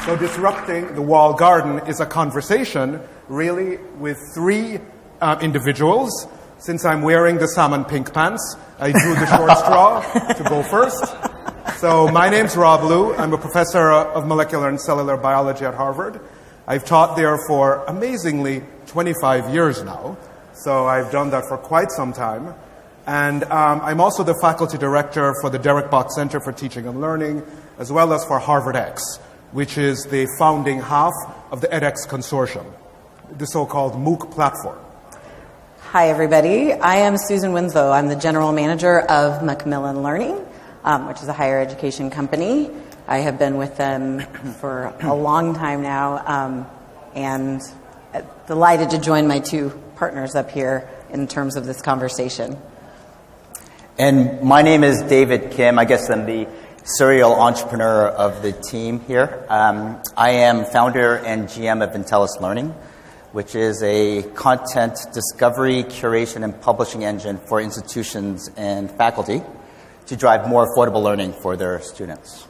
So disrupting the walled garden is a conversation really with three individuals. Since I'm wearing the salmon pink pants, I drew the short straw to go first. So my name's Rob Lue. I'm a professor of molecular and cellular biology at Harvard. I've taught there for, amazingly, 25 years now. So I've done that for quite some time. And I'm also the faculty director for the Derek Bok Center for Teaching and Learning, as well as for HarvardX, which is the founding half of the edX consortium, the so-called MOOC platform. Hi, everybody. I am Susan Winslow. I'm the general manager of Macmillan Learning, which is a higher education company. I have been with them for a long time now, and delighted to join my two partners up here in terms of this conversation. And my name is David Kim. I guess I'm the serial entrepreneur of the team here. I am founder and GM of Intellus Learning, which is a content discovery, curation, and publishing engine for institutions and faculty to drive more affordable learning for their students.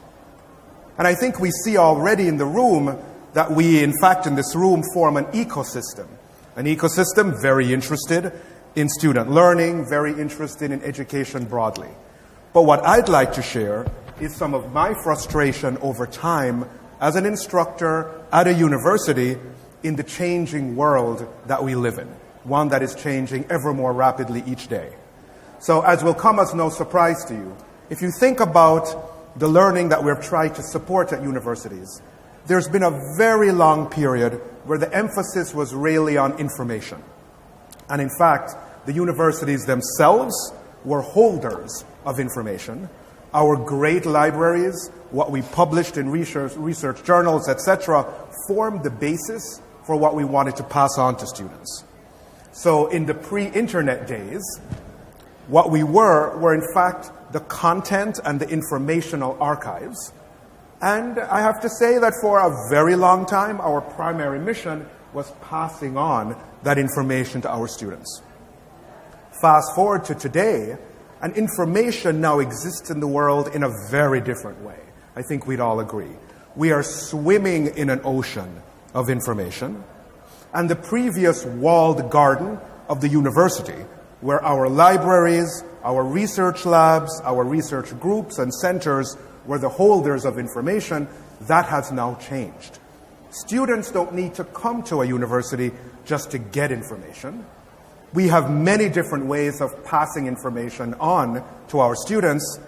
And I think we see already in the room that we, in fact, in this room, form an ecosystem. An ecosystem very interested in student learning, very interested in education broadly. But what I'd like to share is some of my frustration over time as an instructor at a university in the changing world that we live in, one that is changing ever more rapidly each day. So as will come as no surprise to you, if you think about the learning that we're trying to support at universities, there's been a very long period where the emphasis was really on information. And in fact, the universities themselves were holders of information. Our great libraries, what we published in research journals, etc., formed the basis for what we wanted to pass on to students. So in the pre-internet days, what we were in fact the content and the informational archives. And I have to say that for a very long time, our primary mission was passing on that information to our students. Fast forward to today, and information now exists in the world in a very different way. I think we'd all agree. We are swimming in an ocean of information, and the previous walled garden of the university, where our libraries, our research labs, our research groups and centers were the holders of information, that has now changed. Students don't need to come to a university just to get information. We have many different ways of passing information on to our students.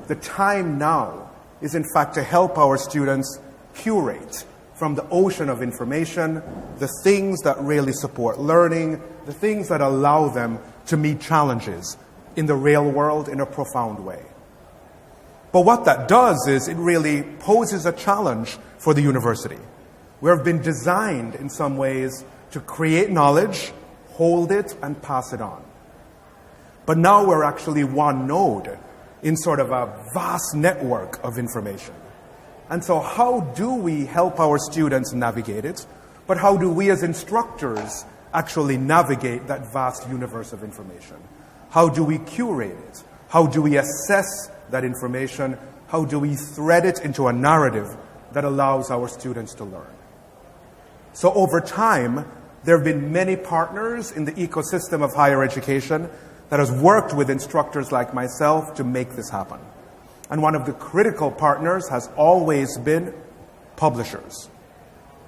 The time now is, in fact, to help our students curate from the ocean of information the things that really support learning, the things that allow them to meet challenges in the real world in a profound way. But what that does is it really poses a challenge for the university. We have been designed in some ways to create knowledge, hold it, and pass it on. But now we're actually one node in sort of a vast network of information. And so how do we help our students navigate it? But how do we as instructors actually navigate that vast universe of information? How do we curate it? How do we assess that information? How do we thread it into a narrative that allows our students to learn? So over time, there have been many partners in the ecosystem of higher education that has worked with instructors like myself to make this happen. And one of the critical partners has always been publishers.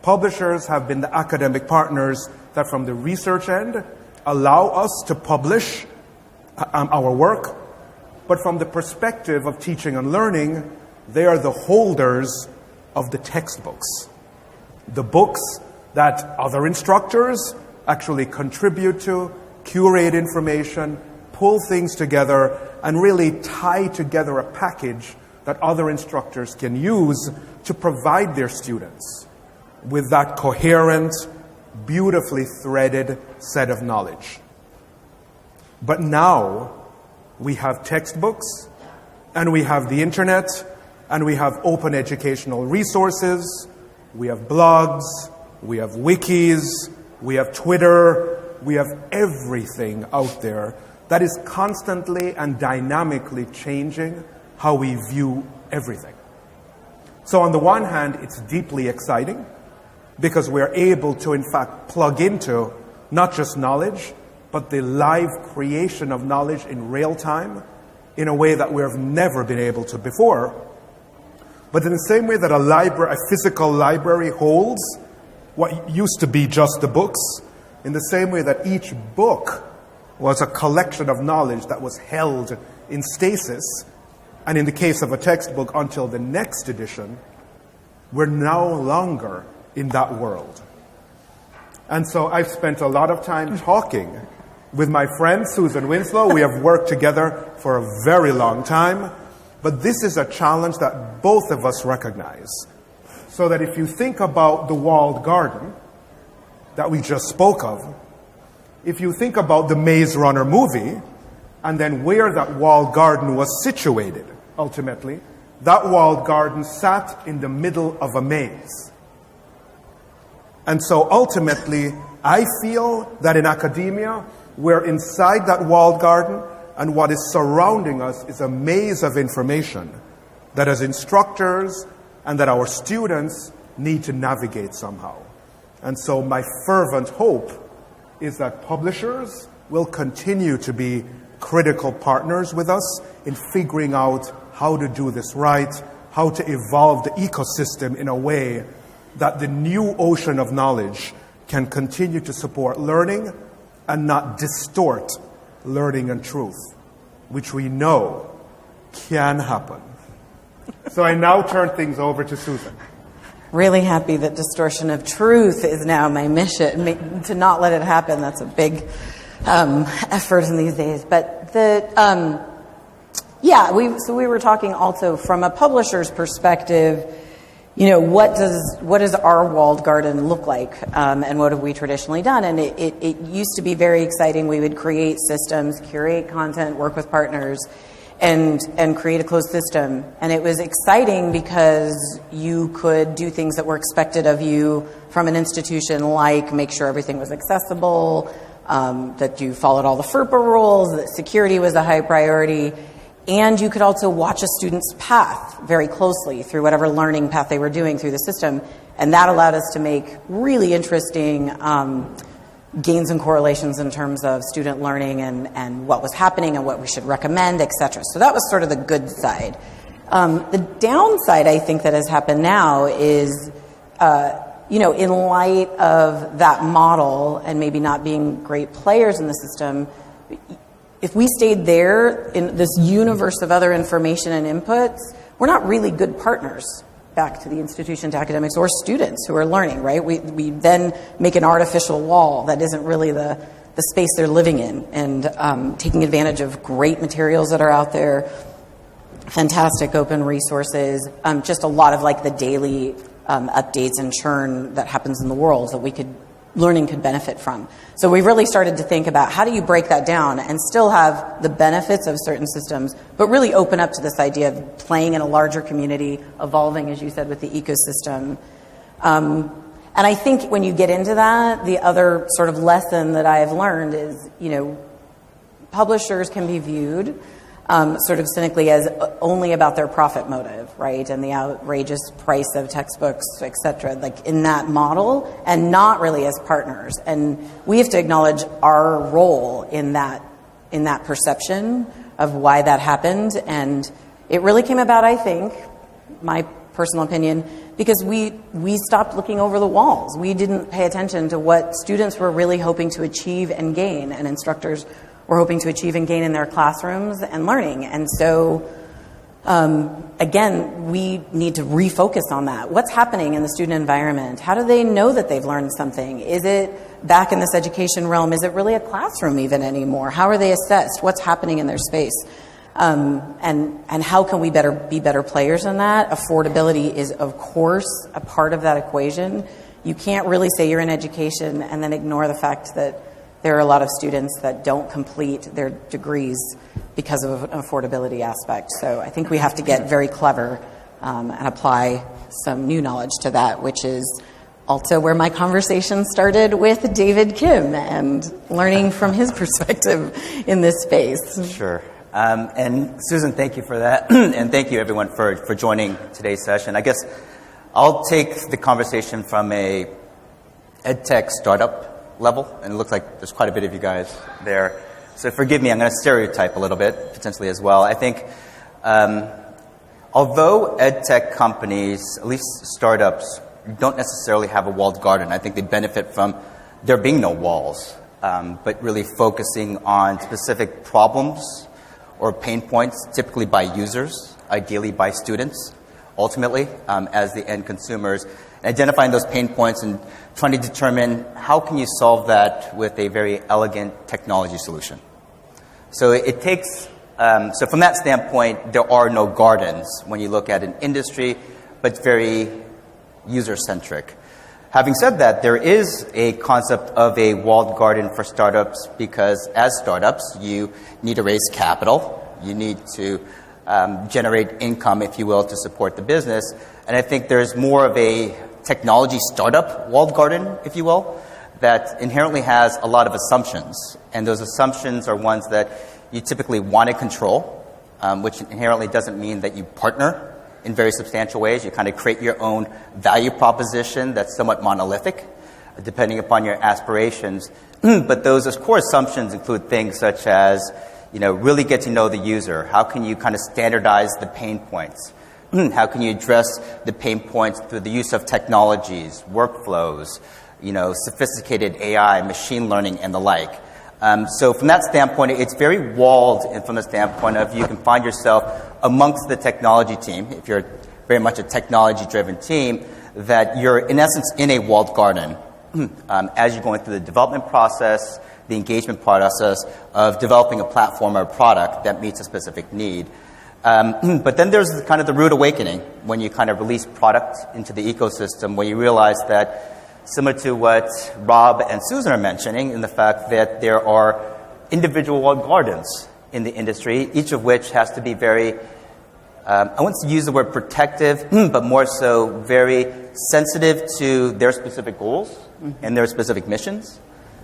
Publishers have been the academic partners that from the research end allow us to publish our work, but from the perspective of teaching and learning, they are the holders of the textbooks. The books that other instructors actually contribute to, curate information, pull things together, and really tie together a package that other instructors can use to provide their students with that coherent, beautifully threaded set of knowledge. But now we have textbooks, and we have the internet, and we have open educational resources, we have blogs, we have wikis, we have Twitter, we have everything out there that is constantly and dynamically changing how we view everything. So on the one hand, it's deeply exciting because we're able to, in fact, plug into not just knowledge, but the live creation of knowledge in real time in a way that we've never been able to before. But in the same way that a physical library holds what used to be just the books, in the same way that each book was a collection of knowledge that was held in stasis, and in the case of a textbook, until the next edition, we're no longer in that world. And so I've spent a lot of time talking with my friend Susan Winslow. We have worked together for a very long time, but this is a challenge that both of us recognize. So that if you think about the walled garden that we just spoke of, if you think about the Maze Runner movie, and then where that walled garden was situated, ultimately, that walled garden sat in the middle of a maze. And so ultimately, I feel that in academia, we're inside that walled garden, and what is surrounding us is a maze of information that as instructors and that our students need to navigate somehow. And so my fervent hope is that publishers will continue to be critical partners with us in figuring out how to do this right, how to evolve the ecosystem in a way that the new ocean of knowledge can continue to support learning and not distort learning and truth, which we know can happen. So I now turn things over to Susan. Really happy that distortion of truth is now my mission. To not let it happen, that's a big effort in these days. But we were talking also from a publisher's perspective. You know, what does our walled garden look like, and what have we traditionally done? And it used to be very exciting. We would create systems, curate content, work with partners, and create a closed system. And it was exciting because you could do things that were expected of you from an institution, like make sure everything was accessible, that you followed all the FERPA rules, that security was a high priority. And you could also watch a student's path very closely through whatever learning path they were doing through the system. And that allowed us to make really interesting gains and correlations in terms of student learning and what was happening and what we should recommend, et cetera. So that was sort of the good side. The downside, I think, that has happened now is, in light of that model and maybe not being great players in the system, if we stayed there in this universe of other information and inputs, we're not really good partners back to the institution, to academics or students who are learning, right? We then make an artificial wall that isn't really the space they're living in, and taking advantage of great materials that are out there, fantastic open resources, just a lot of like the daily updates and churn that happens in the world that learning could benefit from. So we really started to think about how do you break that down and still have the benefits of certain systems, but really open up to this idea of playing in a larger community, evolving, as you said, with the ecosystem. And I think when you get into that, the other sort of lesson that I have learned is, publishers can be viewed sort of cynically as only about their profit motive, right? And the outrageous price of textbooks, et cetera, like in that model, and not really as partners. And we have to acknowledge our role in that perception of why that happened. And it really came about, I think, my personal opinion, because we stopped looking over the walls. We didn't pay attention to what students were really hoping to achieve and gain, and instructors were hoping to achieve and gain in their classrooms and learning. And so, again, we need to refocus on that. What's happening in the student environment? How do they know that they've learned something? Is it back in this education realm? Is it really a classroom even anymore? How are they assessed? What's happening in their space? And how can we be better players in that? Affordability is, of course, a part of that equation. You can't really say you're in education and then ignore the fact that there are a lot of students that don't complete their degrees because of an affordability aspect. So I think we have to get very clever and apply some new knowledge to that, which is also where my conversation started with David Kim and learning from his perspective in this space. Sure. And Susan, thank you for that. And thank you, everyone, for joining today's session. I guess I'll take the conversation from a EdTech startup level, and it looks like there's quite a bit of you guys there. So forgive me, I'm going to stereotype a little bit, potentially as well. I think although EdTech companies, at least startups, don't necessarily have a walled garden, I think they benefit from there being no walls, but really focusing on specific problems or pain points, typically by users, ideally by students, ultimately, as the end consumers, identifying those pain points and trying to determine how can you solve that with a very elegant technology solution. So it takes, so from that standpoint, there are no gardens when you look at an industry, but it's very user-centric. Having said that, there is a concept of a walled garden for startups because as startups, you need to raise capital. You need to generate income, if you will, to support the business. And I think there's more of a technology startup walled garden, if you will, that inherently has a lot of assumptions. And those assumptions are ones that you typically want to control, which inherently doesn't mean that you partner in very substantial ways. You kind of create your own value proposition that's somewhat monolithic, depending upon your aspirations. But those core assumptions include things such as, really get to know the user. How can you kind of standardize the pain points? How can you address the pain points through the use of technologies, workflows, sophisticated AI, machine learning, and the like? So from that standpoint, it's very walled, and from the standpoint of you can find yourself amongst the technology team, if you're very much a technology-driven team, that you're in essence in a walled garden as you're going through the development process, the engagement process of developing a platform or a product that meets a specific need. But then there's kind of the rude awakening when you kind of release product into the ecosystem, where you realize that, similar to what Rob and Susan are mentioning, in the fact that there are individual walled gardens in the industry, each of which has to be very, I wouldn't use the word protective, but more so very sensitive to their specific goals and their specific missions.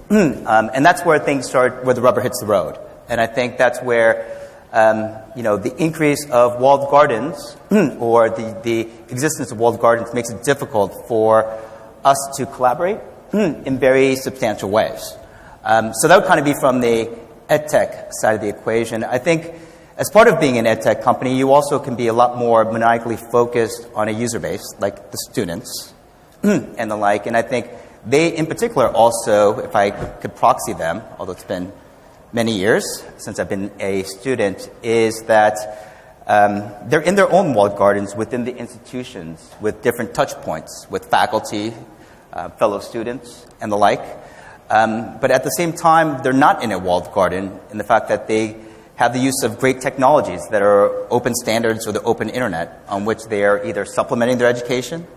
And that's where things start, where the rubber hits the road. And I think that's where, the increase of walled gardens or the existence of walled gardens makes it difficult for us to collaborate in very substantial ways. So that would kind of be from the EdTech side of the equation. I think as part of being an EdTech company, you also can be a lot more maniacally focused on a user base, like the students and the like. And I think they, in particular, also, if I could proxy them, although it's been many years since I've been a student, is that they're in their own walled gardens within the institutions with different touch points with faculty, fellow students, and the like. But at the same time, they're not in a walled garden in the fact that they have the use of great technologies that are open standards or the open internet on which they are either supplementing their education,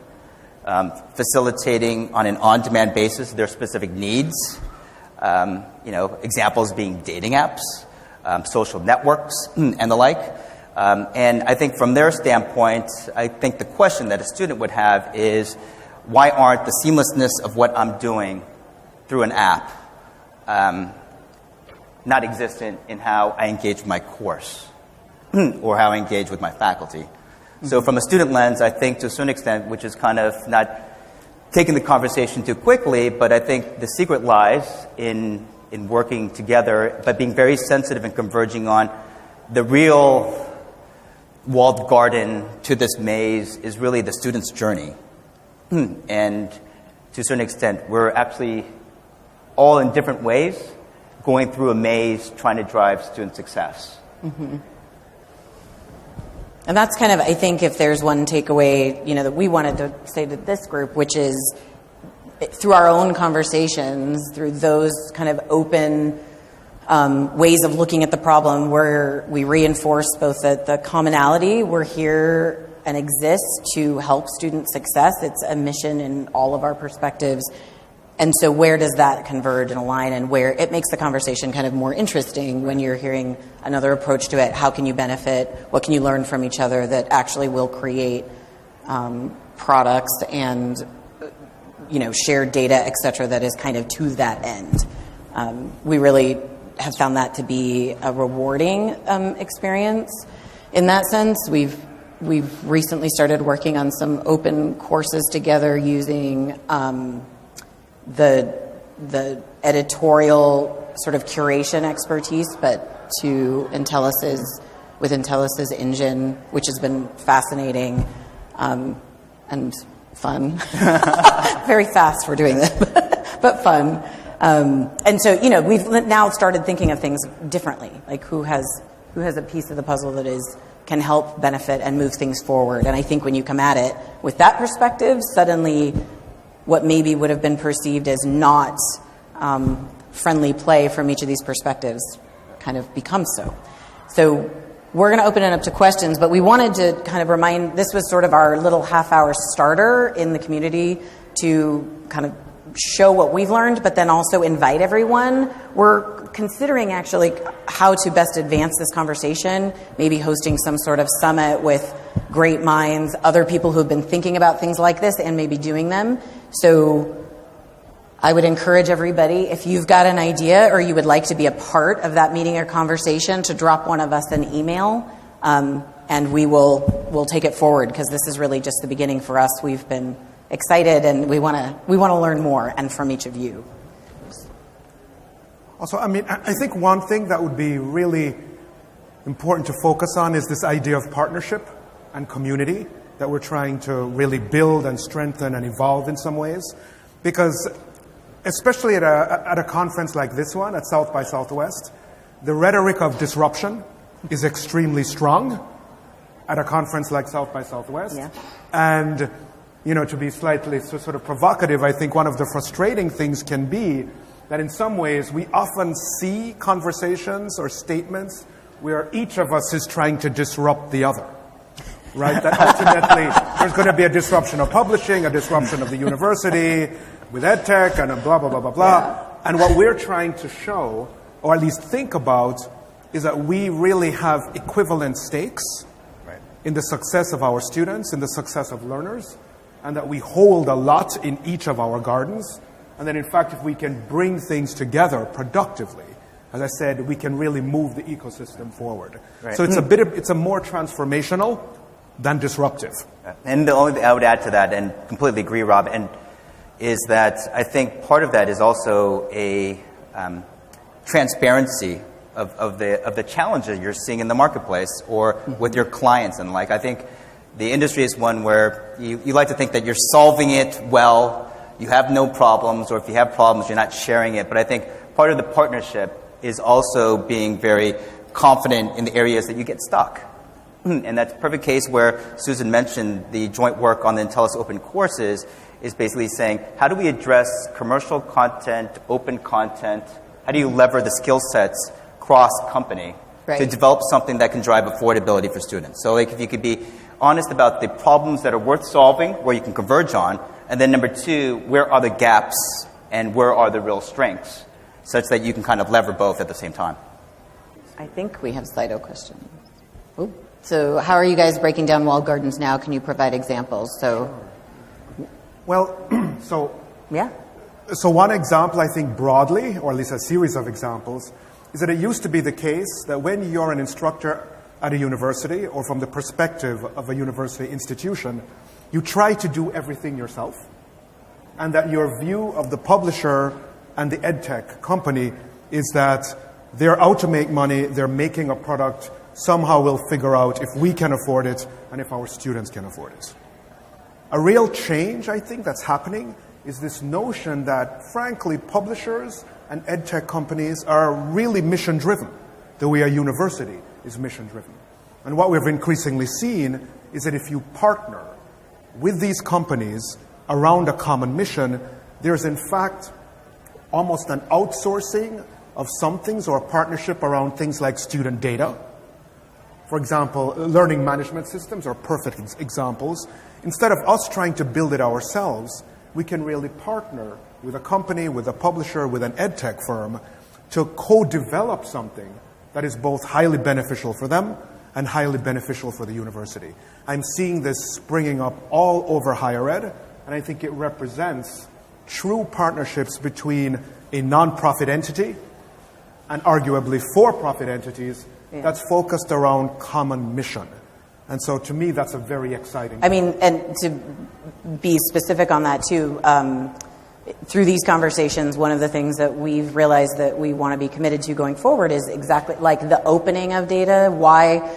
facilitating on an on-demand basis their specific needs, examples being dating apps, social networks, and the like. And I think from their standpoint, I think the question that a student would have is, why aren't the seamlessness of what I'm doing through an app not existent in how I engage with my course or how I engage with my faculty? So from a student lens, I think to a certain extent, which is kind of not taking the conversation too quickly, but I think the secret lies in working together, but being very sensitive and converging on the real walled garden to this maze is really the student's journey. And to a certain extent, we're actually all in different ways going through a maze trying to drive student success. And that's kind of, I think, if there's one takeaway, that we wanted to say to this group, which is through our own conversations, through those kind of open ways of looking at the problem, where we reinforce both the commonality, we're here and exist to help student success. It's a mission in all of our perspectives. And so where does that converge and align, and where it makes the conversation kind of more interesting when you're hearing another approach to it? How can you benefit? What can you learn from each other that actually will create products and shared data, et cetera, that is kind of to that end? We really have found that to be a rewarding experience. In that sense, we've recently started working on some open courses together using the editorial sort of curation expertise, but with Intellus's engine, which has been fascinating and fun. Very fast we're doing this, but fun. And so, we've now started thinking of things differently, like who has a piece of the puzzle that can help benefit and move things forward. And I think when you come at it with that perspective, suddenly what maybe would have been perceived as not friendly play from each of these perspectives kind of becomes so. So we're going to open it up to questions, but we wanted to kind of remind, this was sort of our little half-hour starter in the community to kind of show what we've learned, but then also invite everyone. We're considering actually how to best advance this conversation, maybe hosting some sort of summit with great minds, other people who've been thinking about things like this and maybe doing them. So I would encourage everybody, if you've got an idea or you would like to be a part of that meeting or conversation, to drop one of us an email, and we'll take it forward, because this is really just the beginning for us. We've been excited, and we want to learn more, and from each of you. Also, I think one thing that would be really important to focus on is this idea of partnership and community that we're trying to really build and strengthen and evolve in some ways. Because especially at a conference like this one, at South by Southwest, the rhetoric of disruption is extremely strong at a conference like South by Southwest. Yeah. And, to be slightly sort of provocative, I think one of the frustrating things can be that in some ways we often see conversations or statements where each of us is trying to disrupt the other. Right? That ultimately there's going to be a disruption of publishing, a disruption of the university, with EdTech, and a blah, blah, blah, blah, blah. Yeah. And what we're trying to show, or at least think about, is that we really have equivalent stakes in the success of our students, in the success of learners, and that we hold a lot in each of our gardens. And that, in fact, if we can bring things together productively, as I said, we can really move the ecosystem forward. Right. So it's a more transformational than disruptive. And the only thing I would add to that, and completely agree, Rob, is that I think part of that is also a transparency of the challenges you're seeing in the marketplace or with your clients and like. I think the industry is one where you like to think that you're solving it well, you have no problems, or if you have problems, you're not sharing it. But I think part of the partnership is also being very confident in the areas that you get stuck. And that's a perfect case where Susan mentioned the joint work on the Intellus open courses is basically saying, how do we address commercial content, open content? How do you lever the skill sets cross-company to develop something that can drive affordability for students? So like if you could be honest about the problems that are worth solving, where you can converge on, and then number two, where are the gaps and where are the real strengths, such that you can kind of lever both at the same time. I think we have a Slido question. Ooh. So how are you guys breaking down walled gardens now? Can you provide examples? Well, So one example, I think broadly, or at least a series of examples, is that it used to be the case that when you're an instructor at a university or from the perspective of a university institution, you try to do everything yourself, and that your view of the publisher and the EdTech company is that they're out to make money, they're making a product, somehow we'll figure out if we can afford it and if our students can afford it. A real change, I think, that's happening is this notion that, frankly, publishers and EdTech companies are really mission-driven, the way a university is mission-driven. And what we've increasingly seen is that if you partner with these companies around a common mission, there's in fact almost an outsourcing of some things or a partnership around things like student data. For example, learning management systems are perfect examples. Instead of us trying to build it ourselves, we can really partner with a company, with a publisher, with an EdTech firm to co-develop something that is both highly beneficial for them and highly beneficial for the university. I'm seeing this springing up all over higher ed, and I think it represents true partnerships between a nonprofit entity and arguably for-profit entities that's focused around common mission. And so to me, that's a very exciting I mean, and to be specific on that too, through these conversations, one of the things that we've realized that we want to be committed to going forward is exactly like the opening of data, why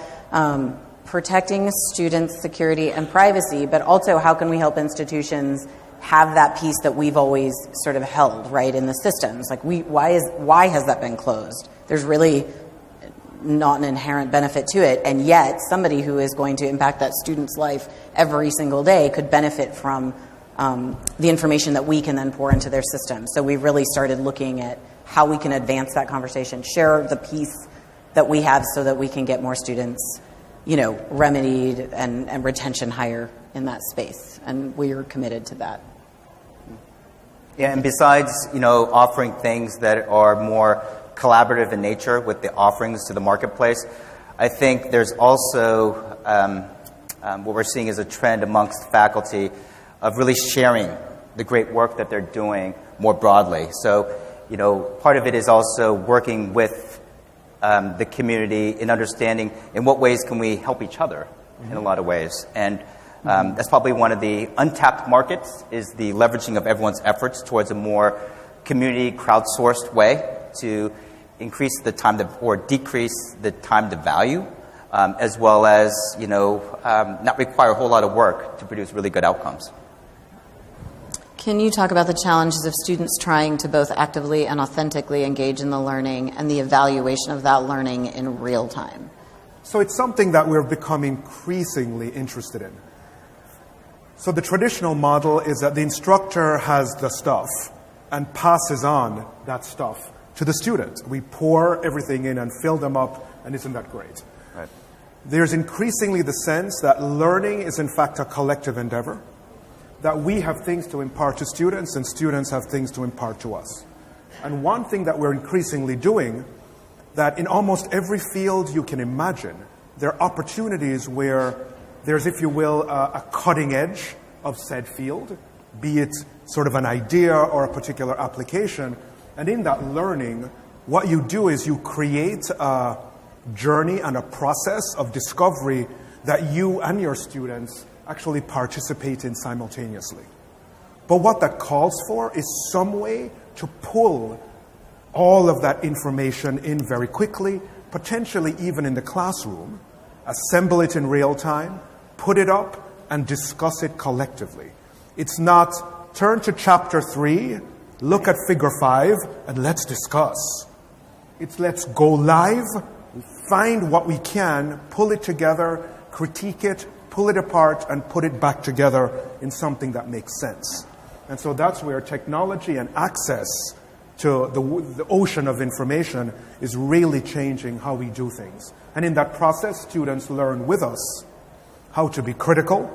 protecting students' security and privacy, but also how can we help institutions have that piece that we've always sort of held, right, in the systems. Like, why has that been closed? There's really not an inherent benefit to it, and yet somebody who is going to impact that student's life every single day could benefit from the information that we can then pour into their system. So we really started looking at how we can advance that conversation, share the piece that we have so that we can get more students, remedied and retention higher in that space. And we are committed to that. Yeah, and besides, offering things that are more collaborative in nature with the offerings to the marketplace, I think there's also what we're seeing is a trend amongst faculty of really sharing the great work that they're doing more broadly. So, part of it is also working with the community in understanding in what ways can we help each other in a lot of ways. And that's probably one of the untapped markets, is the leveraging of everyone's efforts towards a more community crowdsourced way to increase the time or decrease the time to value, as well as, not require a whole lot of work to produce really good outcomes. Can you talk about the challenges of students trying to both actively and authentically engage in the learning and the evaluation of that learning in real time? So it's something that we're becoming increasingly interested in. So the traditional model is that the instructor has the stuff and passes on that stuff to the student. We pour everything in and fill them up, and isn't that great? Right. There's increasingly the sense that learning is in fact a collective endeavor, that we have things to impart to students and students have things to impart to us. And one thing that we're increasingly doing, that in almost every field you can imagine, there are opportunities where there's, if you will, a cutting edge of said field, be it sort of an idea or a particular application. And in that learning, what you do is you create a journey and a process of discovery that you and your students actually participate in simultaneously. But what that calls for is some way to pull all of that information in very quickly, potentially even in the classroom, assemble it in real time, put it up, and discuss it collectively. It's not turn to chapter 3, look at figure 5, and let's discuss. It's let's go live, find what we can, pull it together, critique it, pull it apart, and put it back together in something that makes sense. And so that's where technology and access to the ocean of information is really changing how we do things. And in that process, students learn with us how to be critical,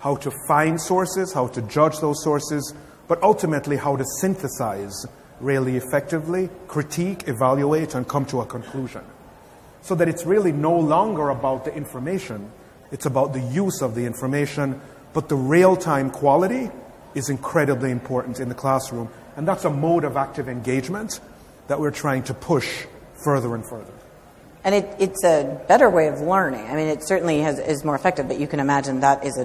how to find sources, how to judge those sources, but ultimately how to synthesize really effectively, critique, evaluate, and come to a conclusion. So that it's really no longer about the information, it's about the use of the information, but the real-time quality is incredibly important in the classroom. And that's a mode of active engagement that we're trying to push further and further. And it's a better way of learning. I mean, it certainly is more effective, but you can imagine that's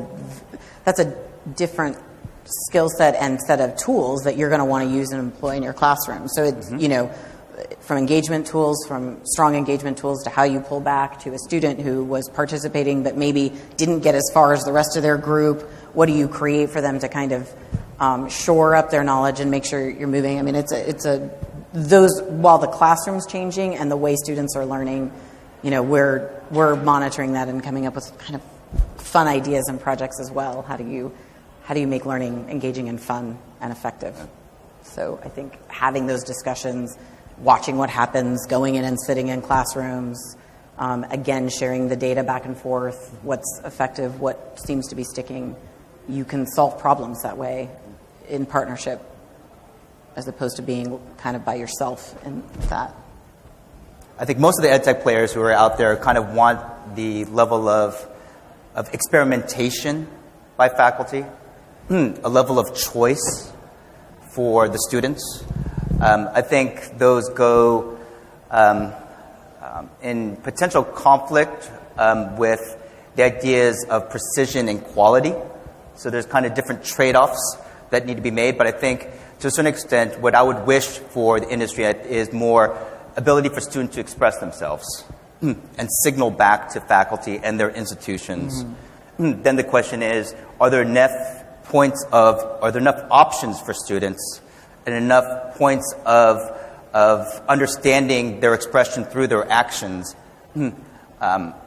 a different skill set and set of tools that you're going to want to use and employ in your classroom. So it's, from engagement tools, from strong engagement tools to how you pull back to a student who was participating but maybe didn't get as far as the rest of their group. What do you create for them to kind of shore up their knowledge and make sure you're moving? I mean, while the classroom's changing and the way students are learning, we're monitoring that and coming up with kind of fun ideas and projects as well. How do you make learning engaging and fun and effective? So I think having those discussions, watching what happens, going in and sitting in classrooms, again, sharing the data back and forth, what's effective, what seems to be sticking. You can solve problems that way in partnership as opposed to being kind of by yourself in that. I think most of the EdTech players who are out there kind of want the level of experimentation by faculty, a level of choice for the students. I think those go in potential conflict with the ideas of precision and quality. So there's kind of different trade-offs that need to be made, but I think to a certain extent what I would wish for the industry is more ability for students to express themselves and signal back to faculty and their institutions. Then the question is, are there enough options for students and enough points of understanding their expression through their actions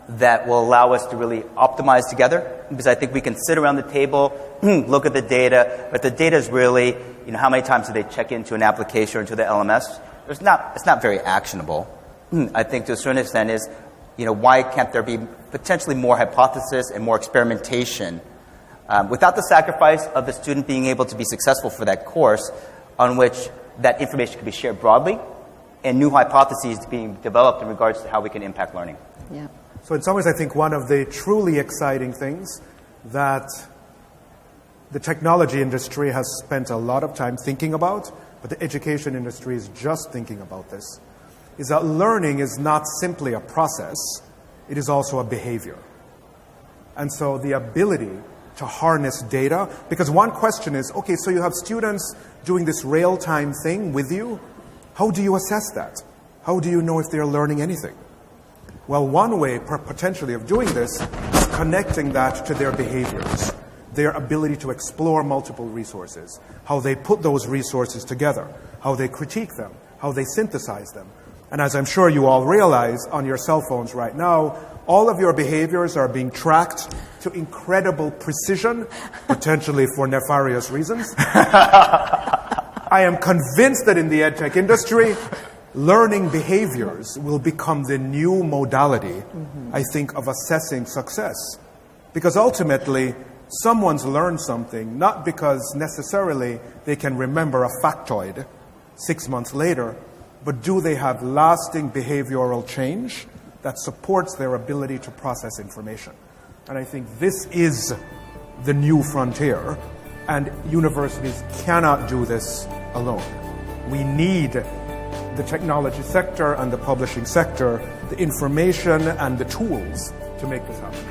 that will allow us to really optimize together? Because I think we can sit around the table, look at the data, but the data is really, how many times do they check into an application or into the LMS? It's not very actionable. I think to a certain extent is, why can't there be potentially more hypothesis and more experimentation without the sacrifice of the student being able to be successful for that course, on which that information can be shared broadly and new hypotheses being developed in regards to how we can impact learning. Yeah. So in some ways, I think one of the truly exciting things that the technology industry has spent a lot of time thinking about, but the education industry is just thinking about this, is that learning is not simply a process, it is also a behavior. And so the ability to harness data, because one question is, okay, so you have students doing this real-time thing with you, how do you assess that? How do you know if they're learning anything? Well, one way potentially of doing this is connecting that to their behaviors, their ability to explore multiple resources, how they put those resources together, how they critique them, how they synthesize them. And as I'm sure you all realize on your cell phones right now, all of your behaviors are being tracked to incredible precision, potentially for nefarious reasons. I am convinced that in the EdTech industry, learning behaviors will become the new modality, I think, of assessing success. Because ultimately, someone's learned something, not because necessarily they can remember a factoid 6 months later, but do they have lasting behavioral change that supports their ability to process information? And I think this is the new frontier, and universities cannot do this alone. We need the technology sector and the publishing sector, the information and the tools to make this happen.